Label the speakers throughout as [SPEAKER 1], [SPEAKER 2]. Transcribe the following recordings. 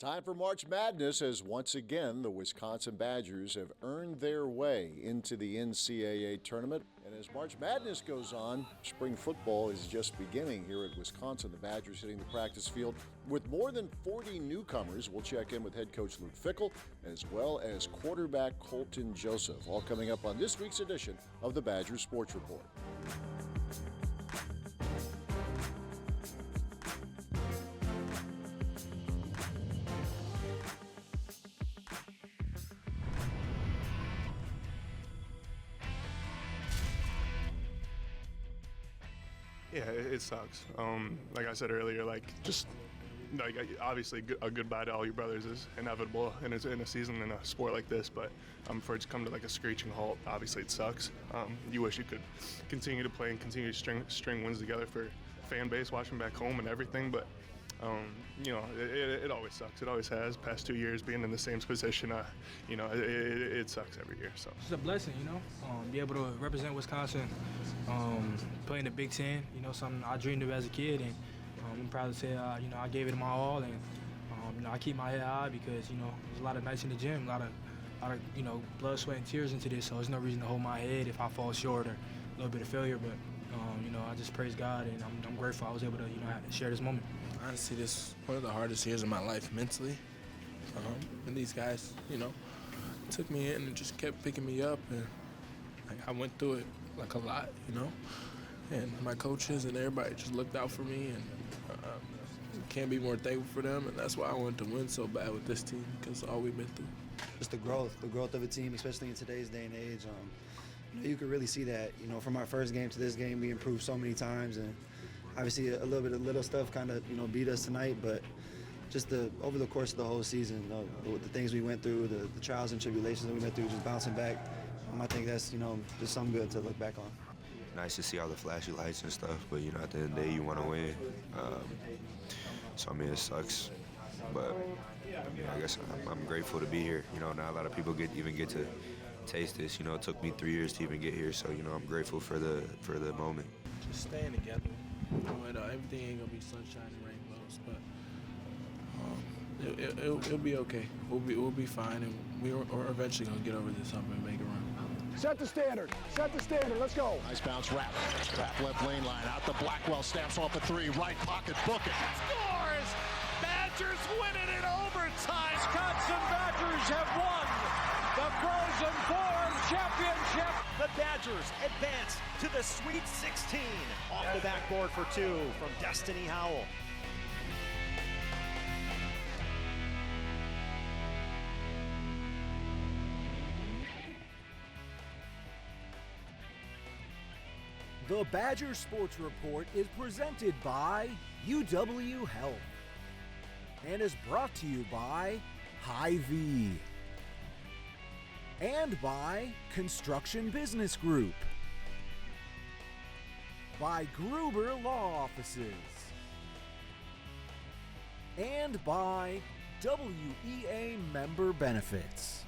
[SPEAKER 1] Time for March Madness, as once again the Wisconsin Badgers have earned their way into the NCAA Tournament. And as March Madness goes on, spring football is just beginning here at Wisconsin. The Badgers hitting the practice field with more than 40 newcomers. We'll check in with head coach Luke Fickell as well as quarterback Colton Joseph, all coming up on this week's edition of the Badgers Sports Report.
[SPEAKER 2] Yeah, it sucks. Like I said earlier, obviously a goodbye to all your brothers is inevitable in a season in a sport like this, but for it to come to like a screeching halt, obviously it sucks. You wish you could continue to play and continue to string wins together for fan base watching back home and everything, but it always sucks. It always has. Past 2 years being in the same position, it sucks every year. So
[SPEAKER 3] it's a blessing, be able to represent Wisconsin, play in the Big Ten. Something I dreamed of as a kid, and I'm proud to say, I gave it my all, and I keep my head high because there's a lot of nights in the gym, a lot of blood, sweat, and tears into this. So there's no reason to hold my head if I fall short or a little bit of failure. But I just praise God, and I'm grateful I was able to share this moment.
[SPEAKER 4] Honestly, this is one of the hardest years of my life mentally. And these guys, took me in and just kept picking me up. And I went through it a lot, And my coaches and everybody just looked out for me. And can't be more thankful for them. And that's why I wanted to win so bad with this team, because all we've been through.
[SPEAKER 5] Just the growth of a team, especially in today's day and age. You could really see that, from our first game to this game, we improved so many times. And obviously, a little bit of little stuff kind of, beat us tonight, but just over the course of the whole season, the things we went through, the trials and tribulations that we went through, just bouncing back, I think that's, just something good to look back on.
[SPEAKER 6] Nice to see all the flashy lights and stuff, but, at the end of the day, you want to win. So, it sucks, but I guess I'm grateful to be here. Not a lot of people get to taste this. It took me 3 years to even get here, so, I'm grateful for the moment.
[SPEAKER 4] Just staying together. Everything ain't gonna be sunshine and rainbows, but it'll be okay. We'll be fine, and we're eventually gonna get over this hump and make a run.
[SPEAKER 7] Set the standard. Let's go.
[SPEAKER 8] Nice bounce, Rapp left lane line out to Blackwell, snaps off the three, right pocket, book it.
[SPEAKER 9] Scores! Badgers win it in overtime. Wisconsin Badgers have won the Frozen Four championship. The Badgers advance to the Sweet 16. Off the backboard for two from Destiny Howell.
[SPEAKER 10] The Badger Sports Report is presented by UW Health and is brought to you by Hy-Vee and by Construction Business Group, by Gruber Law Offices, and by WEA Member Benefits.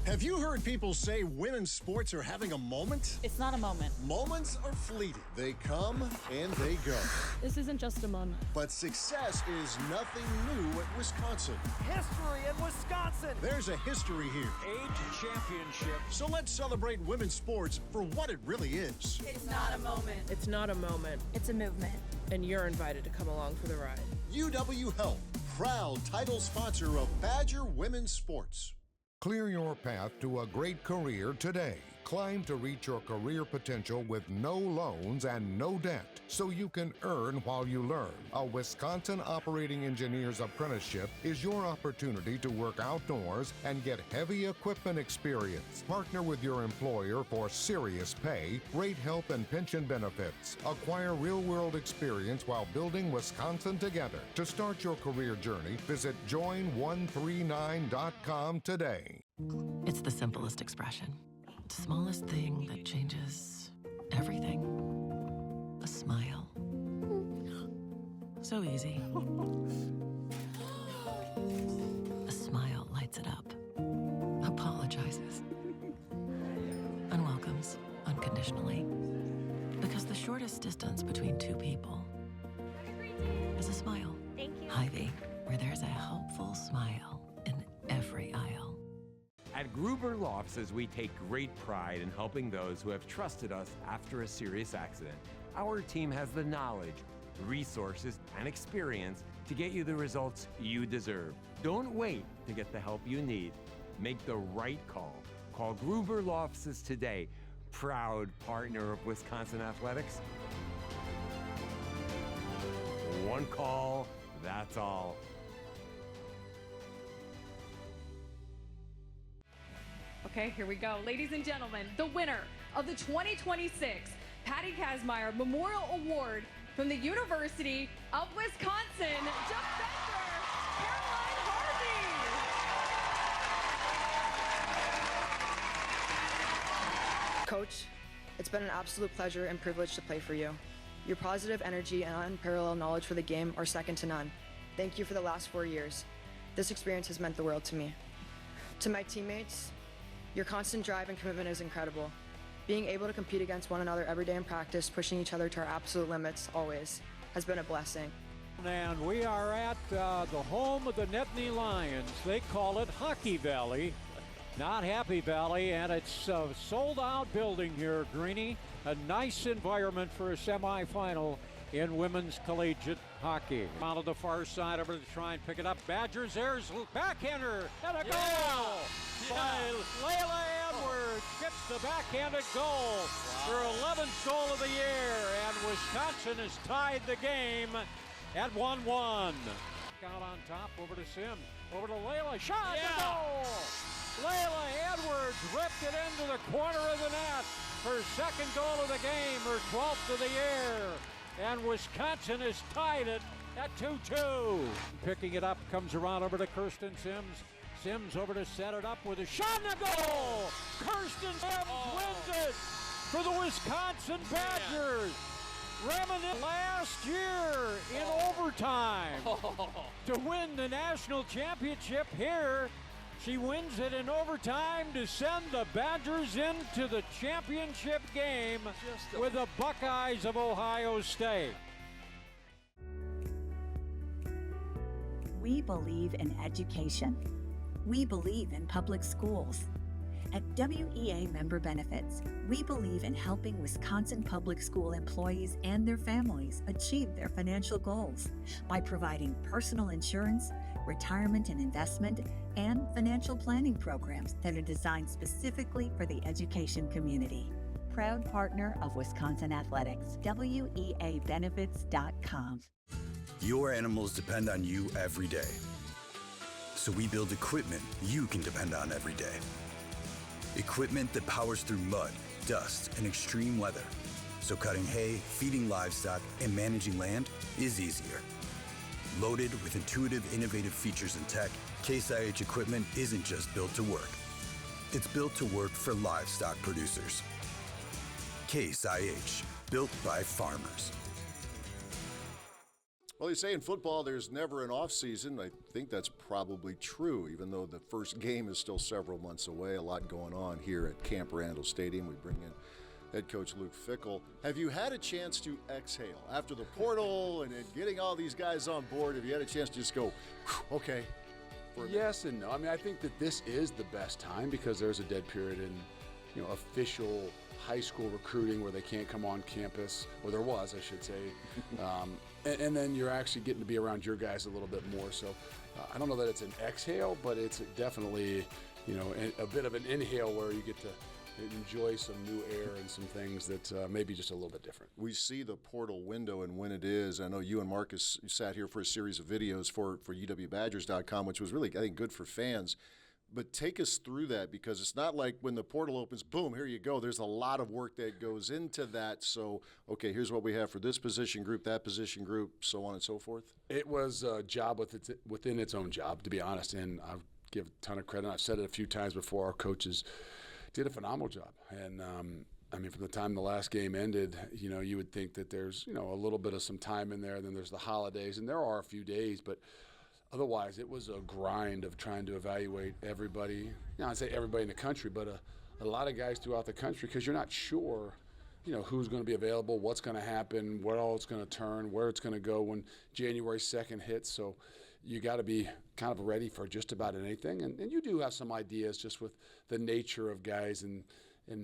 [SPEAKER 1] Have you heard people say women's sports are having a moment?
[SPEAKER 11] It's not a moment.
[SPEAKER 1] Moments are fleeting. They come and they go.
[SPEAKER 11] This isn't just a moment.
[SPEAKER 1] But success is nothing new at Wisconsin.
[SPEAKER 9] History in Wisconsin.
[SPEAKER 1] There's a history here.
[SPEAKER 9] Age championship.
[SPEAKER 1] So let's celebrate women's sports for what it really is.
[SPEAKER 11] It's not a moment.
[SPEAKER 12] It's not a moment.
[SPEAKER 11] It's a movement.
[SPEAKER 12] And you're invited to come along for the ride.
[SPEAKER 1] UW Health, proud title sponsor of Badger Women's Sports.
[SPEAKER 13] Clear your path to a great career today. Climb to reach your career potential with no loans and no debt, so you can earn while you learn. A Wisconsin Operating Engineer's Apprenticeship is your opportunity to work outdoors and get heavy equipment experience. Partner with your employer for serious pay, great health and pension benefits. Acquire real-world experience while building Wisconsin together. To start your career journey, visit join139.com today.
[SPEAKER 14] It's the simplest expression. The smallest thing that changes everything. A smile. So easy. A smile lights it up. Apologizes. And welcomes unconditionally. Because The shortest distance between two people is a smile.
[SPEAKER 11] Thank you.
[SPEAKER 14] Hy-Vee, where there's a helpful smile in every aisle.
[SPEAKER 15] At Gruber Law Offices, we take great pride in helping those who have trusted us after a serious accident. Our team has the knowledge, resources, and experience to get you the results you deserve. Don't wait to get the help you need. Make the right call. Call Gruber Law Offices today, proud partner of Wisconsin Athletics. One call, that's all.
[SPEAKER 11] Okay, here we go. Ladies and gentlemen, the winner of the 2026 Patty Kazmaier Memorial Award from the University of Wisconsin, Defenseman Caroline Harvey.
[SPEAKER 16] Coach, it's been an absolute pleasure and privilege to play for you. Your positive energy and unparalleled knowledge for the game are second to none. Thank you for the last 4 years. This experience has meant the world to me. To my teammates, your constant drive and commitment is incredible. Being able to compete against one another every day in practice, pushing each other to our absolute limits always, has been a blessing.
[SPEAKER 17] And we are at the home of the Nittany Lions. They call it Hockey Valley, not Happy Valley, and it's a sold-out building here, Greeny. A nice environment for a semifinal in women's collegiate hockey. Out of the far side over to try and pick it up. Badgers, there's backhander and a goal by Layla Edwards. Gets the backhanded goal. Her 11th goal of the year, and Wisconsin has tied the game at 1-1. Out on top, over to Sims, over to Layla, shot, the goal! Layla Edwards ripped it into the corner of the net. Her second goal of the game, her 12th of the year. And Wisconsin has tied it at 2-2. Picking it up, comes around over to Kirsten Sims. Sims over to set it up with a shot and a goal! Kirsten Sims wins it for the Wisconsin Badgers. Reminiscent last year in overtime to win the national championship here. She wins it in overtime to send the Badgers into the championship game with the Buckeyes of Ohio State.
[SPEAKER 18] We believe in education. We believe in public schools. At WEA Member Benefits, we believe in helping Wisconsin public school employees and their families achieve their financial goals by providing personal insurance, retirement and investment, and financial planning programs that are designed specifically for the education community. Proud partner of Wisconsin Athletics, WEAbenefits.com.
[SPEAKER 19] Your animals depend on you every day. So we build equipment you can depend on every day. Equipment that powers through mud, dust, and extreme weather. So cutting hay, feeding livestock, and managing land is easier. Loaded with intuitive, innovative features and tech, Case IH equipment isn't just built to work. It's built to work for livestock producers. Case IH, built by farmers.
[SPEAKER 1] Well, they say in football there's never an off season. I think that's probably true, even though the first game is still several months away. A lot going on here at Camp Randall Stadium. We bring in Head Coach Luke Fickell. Have you had a chance to exhale after the portal and getting all these guys on board? Have you had a chance to just go, okay?
[SPEAKER 20] Yes and no. I mean, I think that this is the best time because there's a dead period in, official high school recruiting where they can't come on campus, or there was, I should say. And then you're actually getting to be around your guys a little bit more. So I don't know that it's an exhale, but it's definitely, a bit of an inhale where you get to enjoy some new air and some things that may be just a little bit different.
[SPEAKER 1] We see the portal window and when it is. I know you and Marcus sat here for a series of videos for UWBadgers.com, which was really, I think, good for fans. But take us through that, because it's not like when the portal opens, boom, here you go. There's a lot of work that goes into that. So, okay, here's what we have for this position group, that position group, so on and so forth.
[SPEAKER 20] It was a job within its own job, to be honest, and I'll give a ton of credit. I've said it a few times before. Our coaches did a phenomenal job. And, from the time the last game ended, you would think that there's, a little bit of some time in there. Then there's the holidays, and there are a few days, but otherwise it was a grind of trying to evaluate everybody. I'd say everybody in the country, but a lot of guys throughout the country, because you're not sure who's going to be available, what's going to happen, what all it's going to turn, where it's going to go when January 2nd hits. So you got to be kind of ready for just about anything. And you do have some ideas just with the nature of guys and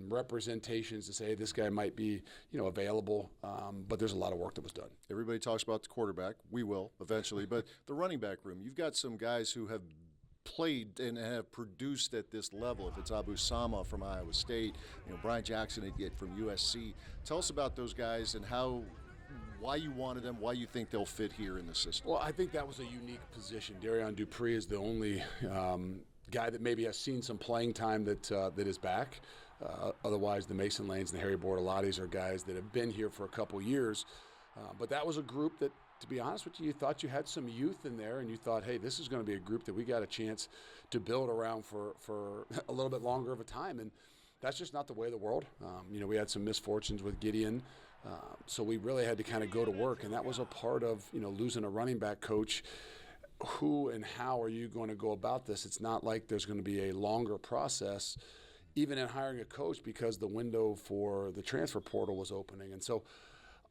[SPEAKER 20] representations to say, hey, this guy might be, available. But there's a lot of work that was done.
[SPEAKER 1] Everybody talks about the quarterback. We will eventually. But the running back room, you've got some guys who have played and have produced at this level. If it's Abu Sama from Iowa State, Brian Jackson from USC. Tell us about those guys and why you wanted them, why you think they'll fit here in the system.
[SPEAKER 20] Well, I think that was a unique position. Darion Dupree is the only guy that maybe has seen some playing time that is back. Otherwise, the Mason Lanes and the Harry Bortolottis are guys that have been here for a couple years. But that was a group that, to be honest with you thought you had some youth in there, and you thought, hey, this is going to be a group that we got a chance to build around for a little bit longer of a time. And that's just not the way of the world. We had some misfortunes with Gideon. So we really had to kind of go to work, and that was a part of, losing a running back coach. Who and how are you going to go about this? It's not like there's going to be a longer process, even in hiring a coach, because the window for the transfer portal was opening. And so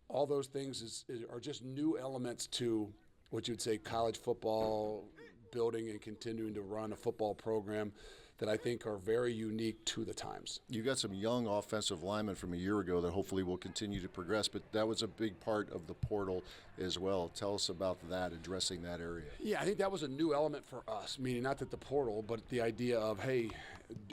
[SPEAKER 20] all those things are just new elements to what you would say college football, building and continuing to run a football program that I think are very unique to the times.
[SPEAKER 1] You got some young offensive linemen from a year ago that hopefully will continue to progress, but that was a big part of the portal as well. Tell us about that, addressing that area.
[SPEAKER 20] Yeah, I think that was a new element for us, meaning not that the portal, but the idea of, hey,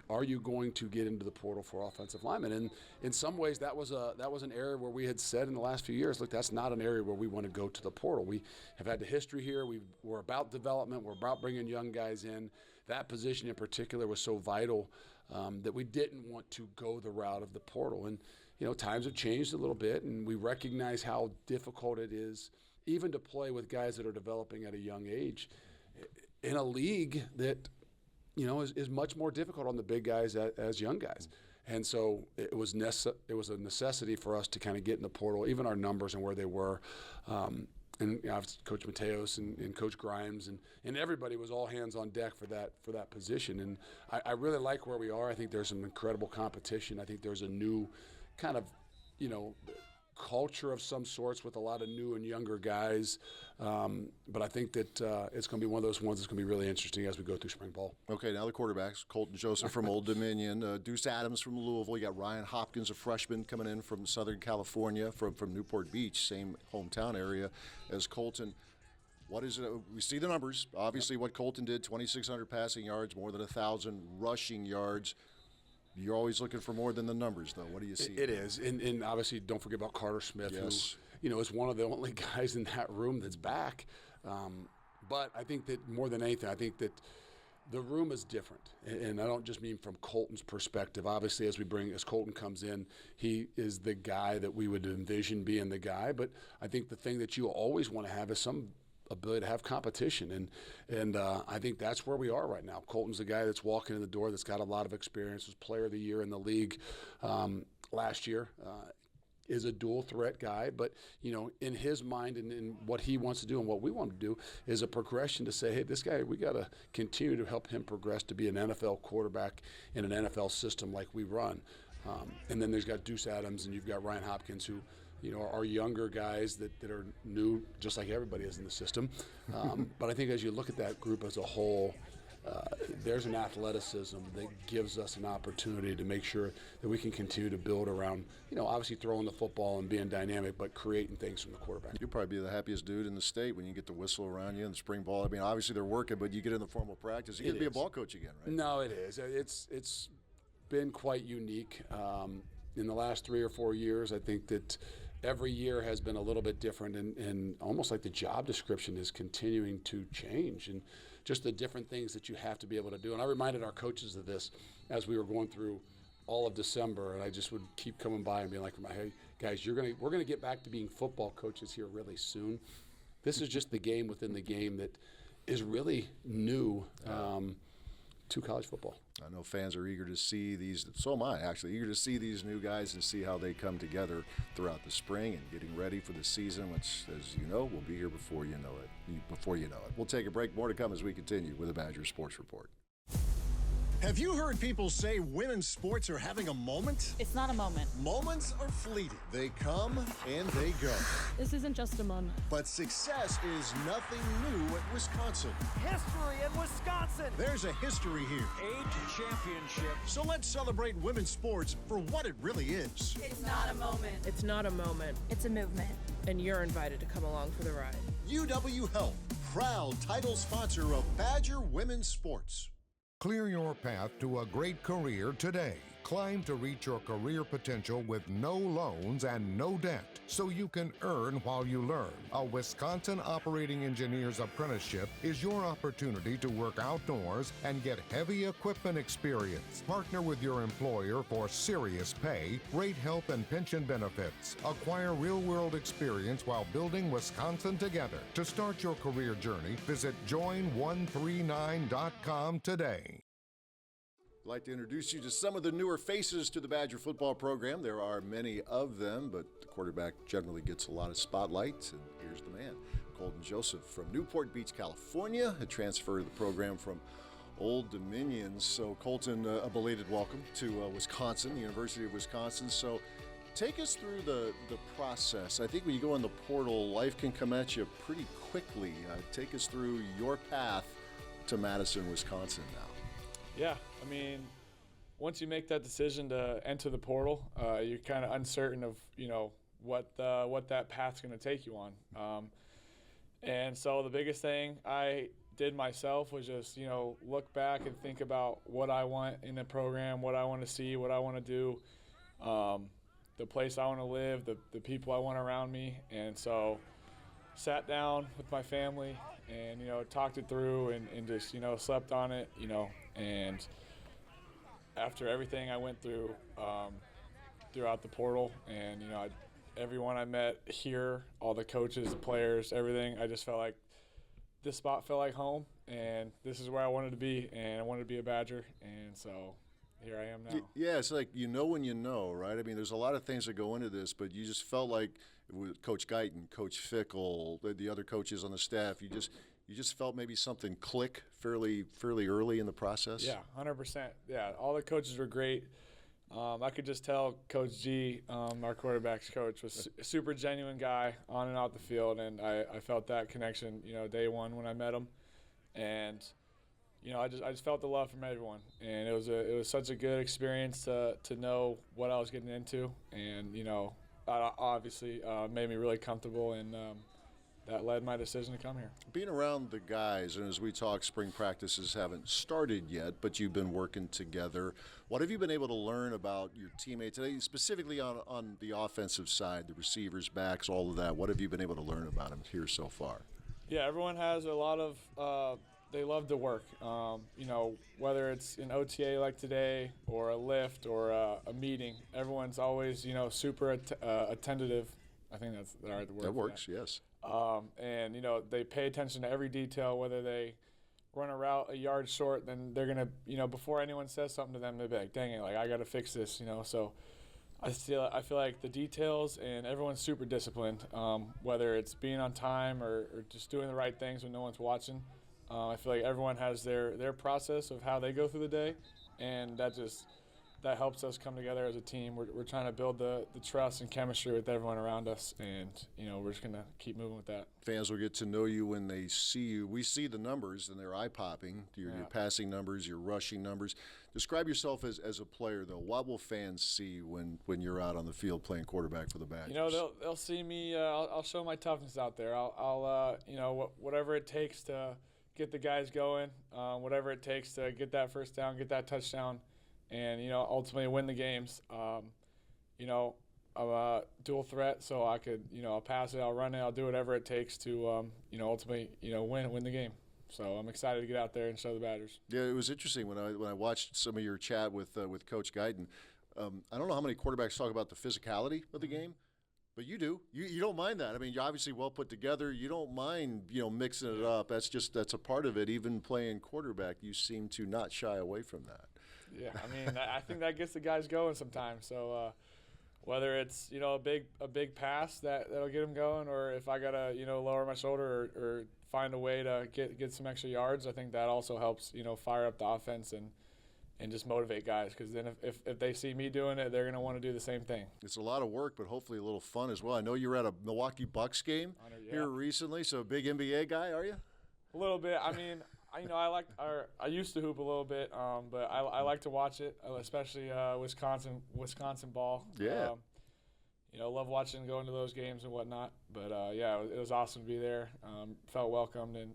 [SPEAKER 20] are you going to get into the portal for offensive linemen? And in some ways, that was an area where we had said in the last few years, look, that's not an area where we want to go to the portal. We have had the history here. We're about development. We're about bringing young guys in. That position in particular was so vital that we didn't want to go the route of the portal. And, times have changed a little bit, and we recognize how difficult it is even to play with guys that are developing at a young age in a league that, is much more difficult on the big guys as young guys. And so it was a necessity for us to kind of get in the portal, even our numbers and where they were. And Coach Mateos and Coach Grimes and everybody was all hands on deck for that position. And I really like where we are. I think there's some incredible competition. I think there's a new kind of, culture of some sorts with a lot of new and younger guys. But I think that it's going to be one of those ones that's going to be really interesting as we go through spring ball.
[SPEAKER 1] Okay, now the quarterbacks. Colton Joseph from Old Dominion, Deuce Adams from Louisville. You got Ryan Hopkins, a freshman coming in from Southern California, from Newport Beach, same hometown area as Colton. What is it? We see the numbers. Obviously what Colton did, 2,600 passing yards, more than 1,000 rushing yards. You're always looking for more than the numbers, though. What do you see?
[SPEAKER 20] It is. And obviously, don't forget about Carter Smith,
[SPEAKER 1] yes,
[SPEAKER 20] who, is one of the only guys in that room that's back. But I think that more than anything, I think that the room is different. And I don't just mean from Colton's perspective. Obviously, as Colton comes in, he is the guy that we would envision being the guy. But I think the thing that you always want to have is some ability to have competition, and I think that's where we are right now. Colton's the guy that's walking in the door, that's got a lot of experience, was player of the year in the league last year, is a dual threat guy, but in his mind and in what he wants to do and what we want to do is a progression to say, hey, this guy, we got to continue to help him progress to be an NFL quarterback in an NFL system like we run. And then there's got Deuce Adams, and you've got Ryan Hopkins, who are younger guys that are new, just like everybody is in the system. But I think as you look at that group as a whole, there's an athleticism that gives us an opportunity to make sure that we can continue to build around, obviously throwing the football and being dynamic, but creating things from the quarterback.
[SPEAKER 1] You'll probably be the happiest dude in the state when you get the whistle around you in the spring ball. I mean, obviously they're working, but you get in the formal practice, you get to be a ball coach again, right?
[SPEAKER 20] No, it is. It's been quite unique. In the last 3 or 4 years, I think that every year has been a little bit different, and almost like the job description is continuing to change, and just the different things that you have to be able to do. And I reminded our coaches of this as we were going through all of December, and I just would keep coming by and being like, hey, guys, we're gonna get back to being football coaches here really soon. This is just the game within the game that is really new to college football.
[SPEAKER 1] I know fans are eager to see these, so am I actually, eager to see these new guys and see how they come together throughout the spring and getting ready for the season, which, as you know, will be here before you know it. We'll take a break. More to come as we continue with the Badger Sports Report.
[SPEAKER 8] Have you heard people say women's sports are having a moment?
[SPEAKER 21] It's not a moment.
[SPEAKER 8] Moments are fleeting. They come and they go.
[SPEAKER 21] This isn't just a moment.
[SPEAKER 8] But success is nothing new at Wisconsin.
[SPEAKER 9] History in Wisconsin.
[SPEAKER 8] There's a history here.
[SPEAKER 9] Age championship.
[SPEAKER 8] So let's celebrate women's sports for what it really is.
[SPEAKER 12] It's not a moment. It's not a moment.
[SPEAKER 21] It's a movement.
[SPEAKER 12] And you're invited to come along for the ride.
[SPEAKER 8] UW Health, proud title sponsor of Badger Women's Sports.
[SPEAKER 13] Clear your path to a great career today. Climb to reach your career potential with no loans and no debt, so you can earn while you learn. A Wisconsin Operating Engineer's Apprenticeship is your opportunity to work outdoors and get heavy equipment experience. Partner with your employer for serious pay, great health and pension benefits. Acquire real-world experience while building Wisconsin together. To start your career journey, visit join139.com today.
[SPEAKER 1] I'd like to introduce you to some of the newer faces to the Badger football program. There are many of them, but the quarterback generally gets a lot of spotlight. And here's the man, Colton Joseph from Newport Beach, California, a transfer to the program from Old Dominion. So, Colton, a belated welcome to Wisconsin, the University of Wisconsin. So, take us through the process. I think when you go in the portal, life can come at you pretty quickly. Take us through your path to Madison, Wisconsin now.
[SPEAKER 22] Yeah, I mean, once you make that decision to enter the portal, you're kind of uncertain of, what that path's going to take you on. And so the biggest thing I did myself was just, look back and think about what I want in the program, what I want to see, what I want to do, the place I want to live, the people I want around me. And so sat down with my family and, talked it through and just, slept on it, and after everything I went through throughout the portal and, everyone I met here, all the coaches, the players, everything, I just felt like this spot felt like home, and this is where I wanted to be, and I wanted to be a Badger, and so here I am now.
[SPEAKER 1] Yeah, it's like when you know, right? I mean, there's a lot of things that go into this, but you just felt like with Coach Guyton, Coach Fickell, the other coaches on the staff, you just felt maybe something click fairly early in the process?
[SPEAKER 22] Yeah, 100%. Yeah, all the coaches were great. I could just tell Coach G, our quarterback's coach, was a super genuine guy on and out the field, and I felt that connection, day one when I met him. And, I just felt the love from everyone. And it was such a good experience to know what I was getting into. And, obviously made me really comfortable, and that led my decision to come here.
[SPEAKER 1] Being around the guys, and as we talk, spring practices haven't started yet, but you've been working together. What have you been able to learn about your teammates today, specifically on the offensive side, the receivers, backs, all of that? What have you been able to learn about them here so far?
[SPEAKER 22] Yeah, everyone has a lot of they love to work. Whether it's an OTA like today or a lift or a meeting, everyone's always, super attentive. I think that's the right word.
[SPEAKER 1] That works, yes.
[SPEAKER 22] And, they pay attention to every detail, whether they run a route a yard short, then they're going to, before anyone says something to them, they'll be like, dang it, I got to fix this, So I feel like the details, and everyone's super disciplined, whether it's being on time or just doing the right things when no one's watching. I feel like everyone has their process of how they go through the day, and that helps us come together as a team. We're trying to build the trust and chemistry with everyone around us, and we're just going to keep moving with that.
[SPEAKER 1] Fans will get to know you when they see you. We see the numbers, and they're eye-popping, your passing numbers, your rushing numbers. Describe yourself as a player, though. What will fans see when you're out on the field playing quarterback for the Badgers?
[SPEAKER 22] They'll see me. I'll show my toughness out there. I'll whatever it takes to get the guys going, whatever it takes to get that first down, get that touchdown, and, ultimately win the games. I'm a dual threat, so I could, I'll pass it, I'll run it, I'll do whatever it takes to, ultimately, win the game. So I'm excited to get out there and show the Badgers.
[SPEAKER 1] Yeah, it was interesting when I watched some of your chat with Coach Guyton. I don't know how many quarterbacks talk about the physicality of the game, but you do. You don't mind that. I mean, you're obviously well put together. You don't mind, mixing it up. That's a part of it. Even playing quarterback, you seem to not shy away from that.
[SPEAKER 22] Yeah, I mean, I think that gets the guys going sometimes. So whether it's, a big pass that'll get them going, or if I got to, lower my shoulder or find a way to get some extra yards, I think that also helps, fire up the offense. And, just motivate guys, because then if they see me doing it, they're going to want to do the same thing.
[SPEAKER 1] It's a lot of work, but hopefully a little fun as well. I know you were at a Milwaukee Bucks game here recently, so a big NBA guy, are you?
[SPEAKER 22] A little bit. I mean, I used to hoop a little bit, but I like to watch it, especially Wisconsin ball.
[SPEAKER 1] Yeah.
[SPEAKER 22] Love watching, going to those games and whatnot. But it was awesome to be there. Felt welcomed, and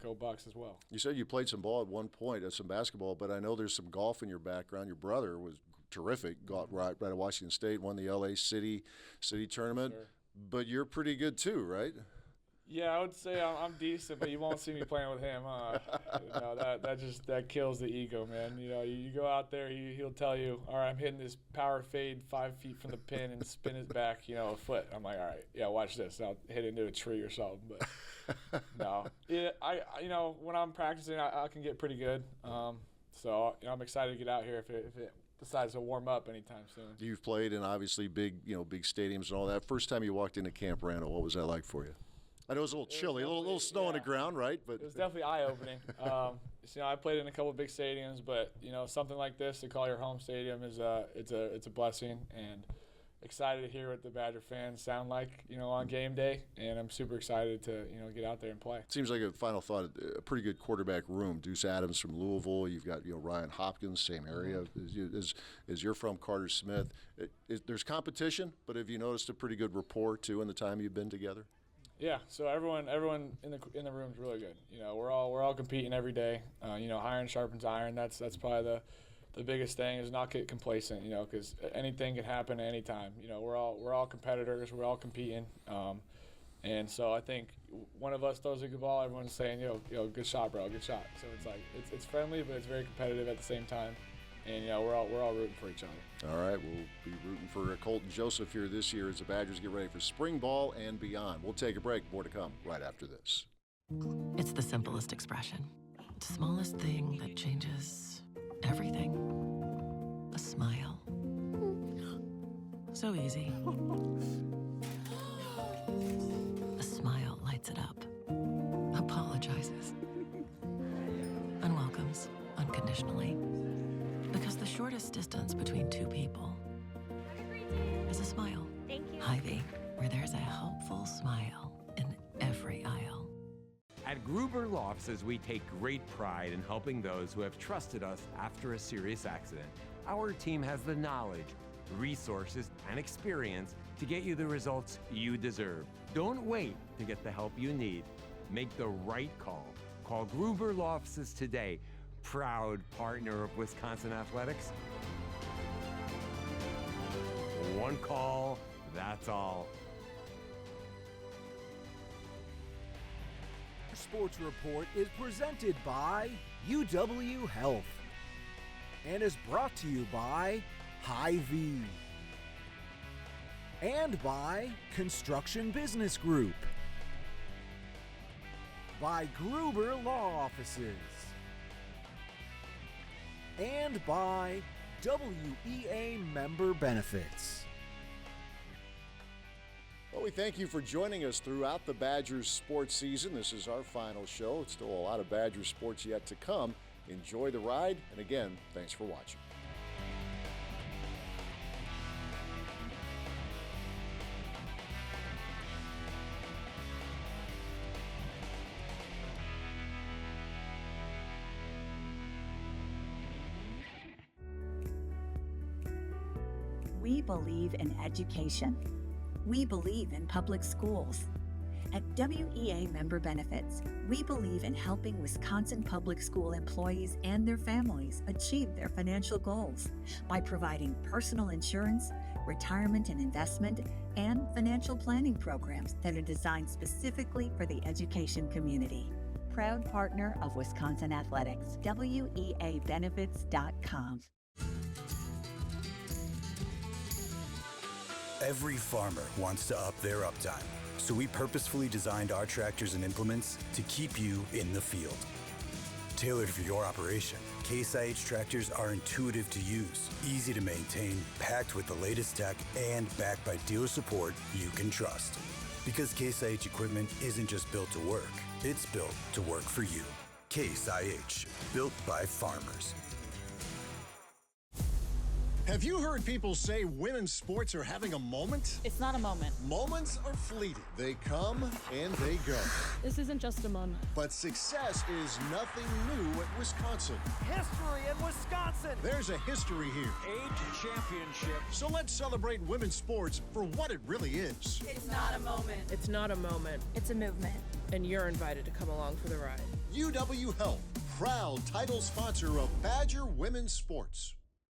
[SPEAKER 22] go Bucks as well. You said you played some ball at one point, some basketball, but I know there's some golf in your background. Your brother was terrific. Got right at Washington State, won the LA City Tournament. Sure. But you're pretty good too, right? Yeah, I would say I'm decent, but you won't see me playing with him. That kills the ego, man. You go out there, he'll tell you, all right, I'm hitting this power fade 5 feet from the pin and spin it back, a foot. I'm like, all right, yeah, watch this. I'll hit into a tree or something. But no, when I'm practicing, I can get pretty good. So I'm excited to get out here if it decides to warm up anytime soon. You've played in obviously big stadiums and all that. First time you walked into Camp Randall, what was that like for you? I know it was a little chilly, a little snow on the ground, right? But it was definitely eye-opening. I played in a couple of big stadiums, but something like this to call your home stadium is it's a blessing, and excited to hear what the Badger fans sound like, on game day, and I'm super excited to get out there and play. Seems like a final thought, a pretty good quarterback room. Deuce Adams from Louisville, you've got Ryan Hopkins, same area as you're from, Carter Smith. There's competition, but have you noticed a pretty good rapport too in the time you've been together? Yeah, so everyone in the room is really good. We're all competing every day. Iron sharpens iron. That's probably the biggest thing, is not get complacent. Because anything can happen at any time. We're all competitors. We're all competing. And so I think one of us throws a good ball, everyone's saying, good shot, bro, good shot. So it's like it's friendly, but it's very competitive at the same time. And we're all rooting for each other. All right, we'll be rooting for Colton Joseph here this year as the Badgers get ready for spring ball and beyond. We'll take a break. More to come right after this.
[SPEAKER 14] It's the simplest expression, the smallest thing that changes everything. A smile. So easy. A smile lights it up, apologizes, and welcomes unconditionally. Because the shortest distance between two people is a smile.
[SPEAKER 2] Thank you.
[SPEAKER 14] Hy-Vee, where there's a helpful smile in every aisle.
[SPEAKER 15] At Gruber Law Offices, we take great pride in helping those who have trusted us after a serious accident. Our team has the knowledge, resources, and experience to get you the results you deserve. Don't wait to get the help you need. Make the right call. Call Gruber Law Offices today. Proud partner of Wisconsin Athletics. One call, that's all.
[SPEAKER 10] Sports Report is presented by UW Health and is brought to you by Hy-Vee and by Construction Business Group, by Gruber Law Offices, and by WEA Member Benefits.
[SPEAKER 1] Well, we thank you for joining us throughout the Badgers sports season. This is our final show. It's still a lot of Badgers sports yet to come. Enjoy the ride, and again, thanks for watching.
[SPEAKER 18] We believe in education. We believe in public schools. At WEA Member Benefits, we believe in helping Wisconsin public school employees and their families achieve their financial goals by providing personal insurance, retirement and investment, and financial planning programs that are designed specifically for the education community. Proud partner of Wisconsin Athletics, WEAbenefits.com.
[SPEAKER 19] Every farmer wants to up their uptime, so we purposefully designed our tractors and implements to keep you in the field. Tailored for your operation, Case IH tractors are intuitive to use, easy to maintain, packed with the latest tech, and backed by dealer support you can trust. Because Case IH equipment isn't just built to work, it's built to work for you. Case IH, built by farmers.
[SPEAKER 8] Have you heard people say women's sports are having a moment?
[SPEAKER 21] It's not a moment.
[SPEAKER 8] Moments are fleeting. They come and they go.
[SPEAKER 21] This isn't just a moment.
[SPEAKER 8] But success is nothing new at Wisconsin.
[SPEAKER 9] History in Wisconsin.
[SPEAKER 8] There's a history here.
[SPEAKER 9] 8 championships.
[SPEAKER 8] So let's celebrate women's sports for what it really is.
[SPEAKER 12] It's not a moment. It's not a moment.
[SPEAKER 21] It's a movement.
[SPEAKER 12] And you're invited to come along for the ride.
[SPEAKER 8] UW Health, proud title sponsor of Badger Women's Sports.